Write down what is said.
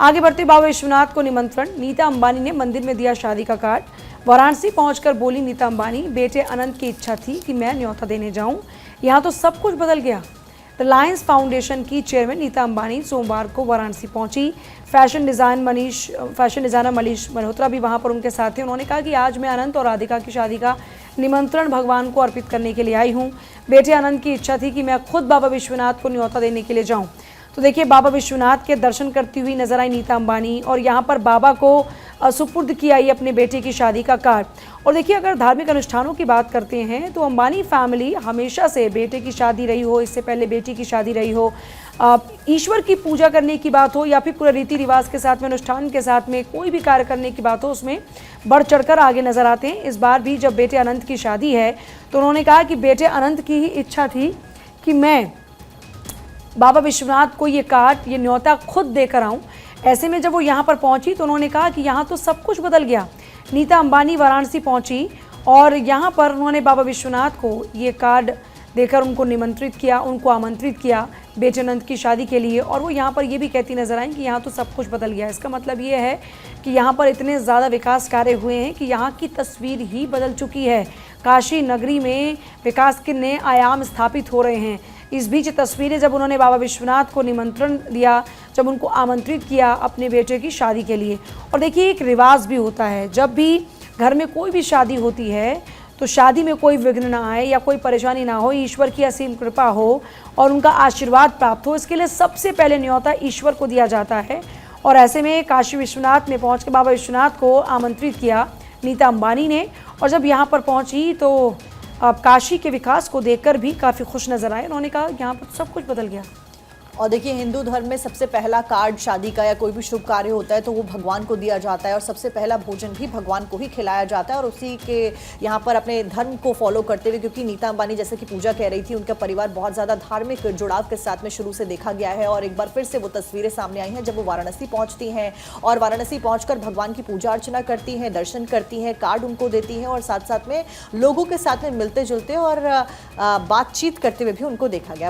आगे बढ़ते बाबा विश्वनाथ को निमंत्रण, नीता अंबानी ने मंदिर में दिया शादी का कार्ड। वाराणसी पहुंचकर बोली नीता अंबानी, बेटे अनंत की इच्छा थी कि मैं न्योता देने जाऊं, यहां तो सब कुछ बदल गया। रिलायंस फाउंडेशन की चेयरमैन नीता अंबानी सोमवार को वाराणसी पहुंची। फैशन डिजाइनर मनीष मल्होत्रा भी वहां पर उनके साथ थे। उन्होंने कहा कि आज मैं अनंत और राधिका की शादी का निमंत्रण भगवान को अर्पित करने के लिए आई हूं। बेटे अनंत की इच्छा थी कि मैं खुद बाबा विश्वनाथ को न्योता देने के लिए जाऊं। तो देखिए, बाबा विश्वनाथ के दर्शन करती हुई नजर आई नीता अंबानी और यहाँ पर बाबा को सुपुर्द किया ये अपने बेटे की शादी का कार्ड। और देखिए, अगर धार्मिक अनुष्ठानों की बात करते हैं तो अंबानी फैमिली हमेशा से बेटे की शादी रही हो, इससे पहले बेटी की शादी रही हो, ईश्वर की पूजा करने की बात हो या फिर पूरे रीति रिवाज के साथ में, अनुष्ठान के साथ में कोई भी कार्य करने की बात हो, उसमें बढ़ चढ़कर आगे नजर आते हैं। इस बार भी जब बेटे अनंत की शादी है तो उन्होंने कहा कि बेटे अनंत की ही इच्छा थी कि मैं बाबा विश्वनाथ को ये कार्ड, ये न्योता खुद देकर आऊं। ऐसे में जब वो यहाँ पर पहुंची तो उन्होंने कहा कि यहाँ तो सब कुछ बदल गया। नीता अंबानी वाराणसी पहुंची और यहाँ पर उन्होंने बाबा विश्वनाथ को ये कार्ड देकर उनको निमंत्रित किया, उनको आमंत्रित किया बेटे अनंत की शादी के लिए। और वो यहाँ पर ये भी कहती नजर आई कि यहाँ तो सब कुछ बदल गया। इसका मतलब ये है कि यहाँ पर इतने ज़्यादा विकास कार्य हुए हैं कि यहाँ की तस्वीर ही बदल चुकी है। काशी नगरी में विकास के नए आयाम स्थापित हो रहे हैं। इस बीच तस्वीरें जब उन्होंने बाबा विश्वनाथ को निमंत्रण दिया, जब उनको आमंत्रित किया अपने बेटे की शादी के लिए। और देखिए, एक रिवाज भी होता है, जब भी घर में कोई भी शादी होती है तो शादी में कोई विघ्न ना आए या कोई परेशानी ना हो, ईश्वर की असीम कृपा हो और उनका आशीर्वाद प्राप्त हो, इसके लिए सबसे पहले न्योता ईश्वर को दिया जाता है। और ऐसे में काशी विश्वनाथ में पहुँच के बाबा विश्वनाथ को आमंत्रित किया नीता अंबानी ने। और जब यहाँ पर पहुँची तो अब काशी के विकास को देखकर भी काफ़ी खुश नजर आए। उन्होंने कहा यहाँ पर सब कुछ बदल गया। और देखिए, हिंदू धर्म में सबसे पहला कार्ड शादी का या कोई भी शुभ कार्य होता है तो वो भगवान को दिया जाता है और सबसे पहला भोजन भी भगवान को ही खिलाया जाता है। और उसी के यहाँ पर अपने धर्म को फॉलो करते हुए, क्योंकि नीता अंबानी जैसे कि पूजा कह रही थी, उनका परिवार बहुत ज़्यादा धार्मिक जुड़ाव के साथ में शुरू से देखा गया है। और एक बार फिर से वो तस्वीरें सामने आई हैं जब वो वाराणसी पहुँचती हैं और वाराणसी पहुँच भगवान की पूजा अर्चना करती हैं, दर्शन करती हैं, कार्ड उनको देती हैं और साथ साथ में लोगों के साथ में मिलते जुलते और बातचीत करते हुए भी उनको देखा गया।